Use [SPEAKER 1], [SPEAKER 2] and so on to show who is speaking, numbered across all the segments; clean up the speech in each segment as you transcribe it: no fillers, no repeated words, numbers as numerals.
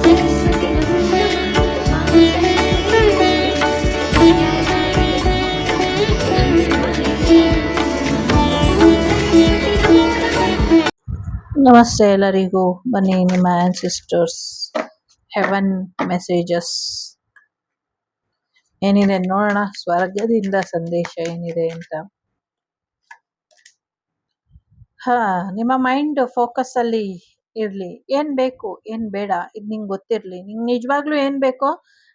[SPEAKER 1] सरस्वती नमो नमः मां सरस्वती
[SPEAKER 2] ನಮಸ್ತೆ ಎಲ್ಲರಿಗೂ. ಬನ್ನಿ ನಿಮ್ಮ ಆನ್ಸಿಸ್ಟರ್ಸ್ ಹೆವನ್ ಮೆಸೇಜಸ್ ಏನಿದೆ ನೋಡೋಣ. ಸ್ವರ್ಗದಿಂದ ಸಂದೇಶ ಏನಿದೆ ಅಂತ. ನಿಮ್ಮ ಮೈಂಡ್ ಫೋಕಸ್ ಅಲ್ಲಿ ಇರ್ಲಿ. ಏನ್ ಬೇಕು ಏನ್ ಬೇಡ ಇದು ನಿಂಗೆ ಗೊತ್ತಿರ್ಲಿ. ನಿಂಗೆ ನಿಜವಾಗ್ಲೂ ಏನ್ ಬೇಕೋ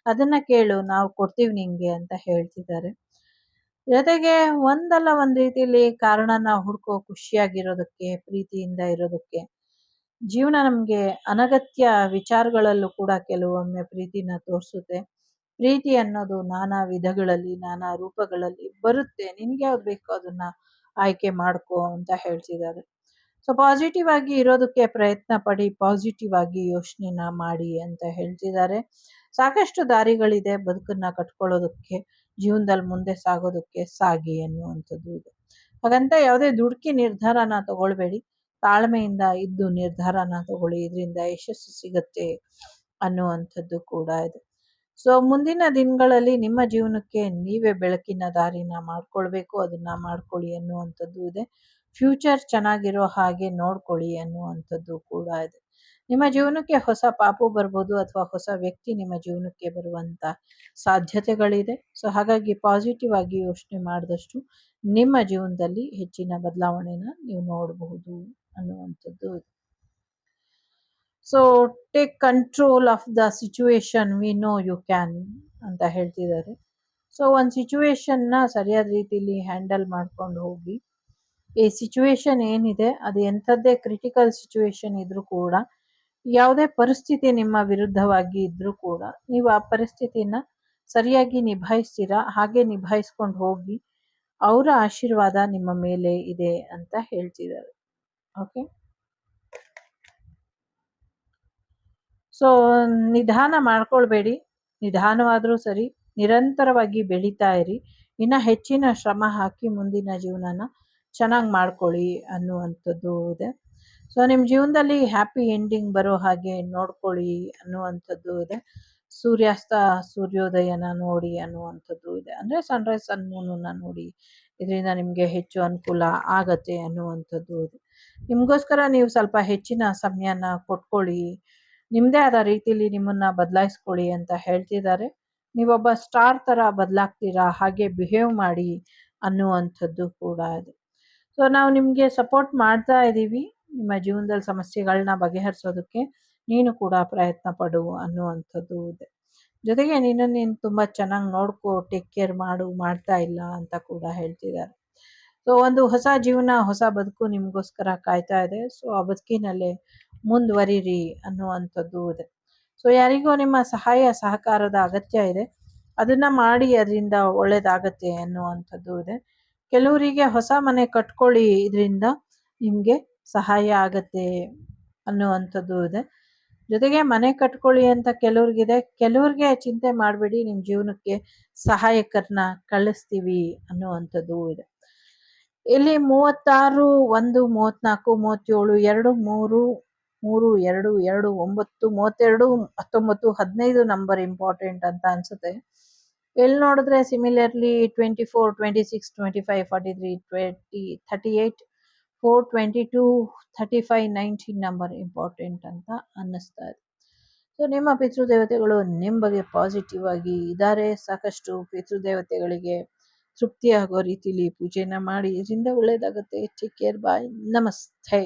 [SPEAKER 2] ಅದನ್ನ ಕೇಳು, ನಾವು ಕೊಡ್ತೀವಿ ನಿಂಗೆ ಅಂತ ಹೇಳ್ತಿದ್ದಾರೆ. ಜೊತೆಗೆ ಒಂದಲ್ಲ ಒಂದ್ ರೀತಿಲಿ ಕಾರಣನ ಹುಡ್ಕೋ, ಖುಷಿಯಾಗಿರೋದಕ್ಕೆ, ಪ್ರೀತಿಯಿಂದ ಇರೋದಕ್ಕೆ. ಜೀವನ ನಮ್ಗೆ ಅನಗತ್ಯ ವಿಚಾರಗಳಲ್ಲೂ ಕೂಡ ಕೆಲವೊಮ್ಮೆ ಪ್ರೀತಿನ ತೋರಿಸುತ್ತೆ. ಪ್ರೀತಿ ಅನ್ನೋದು ನಾನಾ ವಿಧಗಳಲ್ಲಿ, ನಾನಾ ರೂಪಗಳಲ್ಲಿ ಬರುತ್ತೆ. ನಿನ್ಗೆ ಯಾವ್ದು ಬೇಕೋ ಅದನ್ನ ಆಯ್ಕೆ ಮಾಡ್ಕೋ ಅಂತ ಹೇಳ್ತಿದ್ದಾರೆ. ಸೊ ಪಾಸಿಟಿವ್ ಆಗಿ ಇರೋದಕ್ಕೆ ಪ್ರಯತ್ನ ಪಡಿ, ಪಾಸಿಟಿವ್ ಆಗಿ ಯೋಚನೆನ ಮಾಡಿ ಅಂತ ಹೇಳ್ತಿದ್ದಾರೆ. ಸಾಕಷ್ಟು ದಾರಿಗಳಿದೆ ಬದುಕನ್ನ ಕಟ್ಕೊಳ್ಳೋದಕ್ಕೆ, ಜೀವನದಲ್ಲಿ ಮುಂದೆ ಸಾಗೋದಕ್ಕೆ. ಸಾಗಿ ಅನ್ನುವಂಥದ್ದು ಇದೆ. ಹಾಗಂತ ಯಾವುದೇ ದುಡುಕಿ ನಿರ್ಧಾರನ ತಗೊಳ್ಬೇಡಿ. ತಾಳ್ಮೆಯಿಂದ ಇದ್ದು ನಿರ್ಧಾರನ ತಗೊಳ್ಳಿ, ಇದರಿಂದ ಯಶಸ್ಸು ಸಿಗತ್ತೆ ಅನ್ನುವಂಥದ್ದು ಕೂಡ ಇದೆ. ಸೊ ಮುಂದಿನ ದಿನಗಳಲ್ಲಿ ನಿಮ್ಮ ಜೀವನಕ್ಕೆ ನೀವೇ ಬೆಳಕಿನ ದಾರಿನ ಮಾಡ್ಕೊಳ್ಬೇಕು, ಅದನ್ನ ಮಾಡ್ಕೊಳ್ಳಿ ಅನ್ನುವಂಥದ್ದು ಇದೆ. ಫ್ಯೂಚರ್ ಚೆನ್ನಾಗಿರೋ ಹಾಗೆ ನೋಡ್ಕೊಳ್ಳಿ ಅನ್ನುವಂಥದ್ದು ಕೂಡ ಇದೆ. ನಿಮ್ಮ ಜೀವನಕ್ಕೆ ಹೊಸ ಪಾಪು ಬರ್ಬೋದು, ಅಥವಾ ಹೊಸ ವ್ಯಕ್ತಿ ನಿಮ್ಮ ಜೀವನಕ್ಕೆ ಬರುವಂತ ಸಾಧ್ಯತೆಗಳಿದೆ. ಸೊ ಹಾಗಾಗಿ ಪಾಸಿಟಿವ್ ಆಗಿ ಯೋಚನೆ ಮಾಡಿದಷ್ಟು ನಿಮ್ಮ ಜೀವನದಲ್ಲಿ ಹೆಚ್ಚಿನ ಬದಲಾವಣೆನ ನೀವು ನೋಡಬಹುದು ಅನ್ನುವಂಥದ್ದು ಇದೆ. So take control of the situation, we know you can ಅಂತ ಹೇಳ್ತಿದ್ದಾರೆ. ಸೊ ಒಂದು ಸಿಚುವೇಶನ್ನ ಸರಿಯಾದ ರೀತಿಯಲ್ಲಿ ಹ್ಯಾಂಡಲ್ ಮಾಡ್ಕೊಂಡು ಹೋಗಿ. ಈ ಸಿಚುವೇಶನ್ ಏನಿದೆ ಅದು ಎಂಥದ್ದೇ ಕ್ರಿಟಿಕಲ್ ಸಿಚುವೇಶನ್ ಇದ್ರೂ ಕೂಡ, ಯಾವುದೇ ಪರಿಸ್ಥಿತಿ ನಿಮ್ಮ ವಿರುದ್ಧವಾಗಿ ಇದ್ರೂ ಕೂಡ ನೀವು ಆ ಪರಿಸ್ಥಿತಿನ ಸರಿಯಾಗಿ ನಿಭಾಯಿಸ್ತೀರಾ. ಹಾಗೆ ನಿಭಾಯಿಸ್ಕೊಂಡು ಹೋಗಿ, ಅವರ ಆಶೀರ್ವಾದ ನಿಮ್ಮ ಮೇಲೆ ಇದೆ ಅಂತ ಹೇಳ್ತಿದ್ದಾರೆ. ಓಕೆ, ಸೊ ನಿಧಾನ ಮಾಡ್ಕೊಳ್ಬೇಡಿ. ನಿಧಾನವಾದರೂ ಸರಿ, ನಿರಂತರವಾಗಿ ಬೆಳೀತಾ ಇರಿ. ಇನ್ನ ಹೆಚ್ಚಿನ ಶ್ರಮ ಹಾಕಿ ಮುಂದಿನ ಜೀವನನ ಚೆನ್ನಾಗಿ ಮಾಡ್ಕೊಳ್ಳಿ ಅನ್ನುವಂಥದ್ದು ಇದೆ. ಸೊ ನಿಮ್ಮ ಜೀವನದಲ್ಲಿ ಹ್ಯಾಪಿ ಎಂಡಿಂಗ್ ಬರೋ ಹಾಗೆ ನೋಡ್ಕೊಳ್ಳಿ ಅನ್ನುವಂಥದ್ದು ಇದೆ. ಸೂರ್ಯಾಸ್ತ ಸೂರ್ಯೋದಯನ ನೋಡಿ ಅನ್ನುವಂಥದ್ದು ಇದೆ. ಅಂದರೆ ಸನ್ರೈಸ್ ಸನ್ ಮೂನನ್ನ ನೋಡಿ, ಇದರಿಂದ ನಿಮಗೆ ಹೆಚ್ಚು ಅನುಕೂಲ ಆಗತ್ತೆ ಅನ್ನುವಂಥದ್ದು ಇದೆ. ನಿಮಗೋಸ್ಕರ ನೀವು ಸ್ವಲ್ಪ ಹೆಚ್ಚಿನ ಸಮಯನ ಕೊಟ್ಕೊಳ್ಳಿ, ನಿಮ್ಮದೇ ಆದ ರೀತಿಯಲ್ಲಿ ನಿಮ್ಮನ್ನ ಬದಲಾಯಿಸ್ಕೊಳ್ಳಿ ಅಂತ ಹೇಳ್ತಿದ್ದಾರೆ. ನೀವೊಬ್ಬ ಸ್ಟಾರ್ ಥರ ಬದಲಾಗ್ತೀರಾ, ಹಾಗೆ ಬಿಹೇವ್ ಮಾಡಿ ಅನ್ನುವಂಥದ್ದು ಕೂಡ ಇದೆ. ಸೊ ನಾವು ನಿಮಗೆ ಸಪೋರ್ಟ್ ಮಾಡ್ತಾ ಇದ್ದೀವಿ ನಿಮ್ಮ ಜೀವನದಲ್ಲಿ ಸಮಸ್ಯೆಗಳನ್ನ ಬಗೆಹರಿಸೋದಕ್ಕೆ. ನೀನು ಕೂಡ ಪ್ರಯತ್ನ ಪಡು ಅನ್ನುವಂಥದ್ದು ಇದೆ. ಜೊತೆಗೆ ನೀನು ತುಂಬ ಚೆನ್ನಾಗಿ ನೋಡ್ಕೋ, ಟೇಕ್ ಕೇರ್ ಮಾಡು, ಮಾಡ್ತಾ ಇಲ್ಲ ಅಂತ ಕೂಡ ಹೇಳ್ತಿದ್ದಾರೆ. ಸೊ ಒಂದು ಹೊಸ ಜೀವನ, ಹೊಸ ಬದುಕು ನಿಮಗೋಸ್ಕರ ಕಾಯ್ತಾ ಇದೆ. ಸೊ ಆ ಬದುಕಿನಲ್ಲೇ ಮುಂದುವರಿರಿ ಅನ್ನುವಂಥದ್ದು ಇದೆ. ಸೊ ಯಾರಿಗೋ ನಿಮ್ಮ ಸಹಾಯ ಸಹಕಾರದ ಅಗತ್ಯ ಇದೆ, ಅದನ್ನ ಮಾಡಿ, ಅದರಿಂದ ಒಳ್ಳೇದಾಗತ್ತೆ ಅನ್ನುವಂಥದ್ದು ಇದೆ. ಕೆಲವರಿಗೆ ಹೊಸ ಮನೆ ಕಟ್ಕೊಳ್ಳಿ, ಇದರಿಂದ ನಿಮಗೆ ಸಹಾಯ ಆಗತ್ತೆ ಅನ್ನುವಂಥದ್ದು ಇದೆ. ಜೊತೆಗೆ ಮನೆ ಕಟ್ಕೊಳ್ಳಿ ಅಂತ ಕೆಲವ್ರಿಗಿದೆ. ಕೆಲವ್ರಿಗೆ ಚಿಂತೆ ಮಾಡಬೇಡಿ, ನಿಮ್ಮ ಜೀವನಕ್ಕೆ ಸಹಾಯಕರನ್ನ ಕಳಿಸ್ತೀವಿ ಅನ್ನುವಂಥದ್ದು ಇದೆ. ಇಲ್ಲಿ 36, 1, 34, 37, 2, 3, 3, 2, 2, 9, 32, 19, 15 ನಂಬರ್ ಇಂಪಾರ್ಟೆಂಟ್ ಅಂತ ಅನ್ಸುತ್ತೆ. ಇಲ್ಲಿ ನೋಡಿದ್ರೆ ಸಿಮಿಲರ್ಲಿ 24, 26, 25, 43, 20, 38, 4, 22, 35, 19 ನಂಬರ್ ಇಂಪಾರ್ಟೆಂಟ್ ಅಂತ ಅನ್ನಿಸ್ತಾ ಇದೆ. ಸೊ ನಿಮ್ಮ ಪಿತೃದೇವತೆಗಳು ನಿಮ್ಮ ಬಗ್ಗೆ ಪಾಸಿಟಿವ್ ಆಗಿ ಇದ್ದಾರೆ. ಸಾಕಷ್ಟು ಪಿತೃದೇವತೆಗಳಿಗೆ ತೃಪ್ತಿಯಾಗೋ ರೀತಿಲಿ ಪೂಜೆನ ಮಾಡಿ, ಇದರಿಂದ ಒಳ್ಳೇದಾಗುತ್ತೆ. ಟೇಕ್ ಕೇರ್, ಬಾಯ್, ನಮಸ್ತೆ.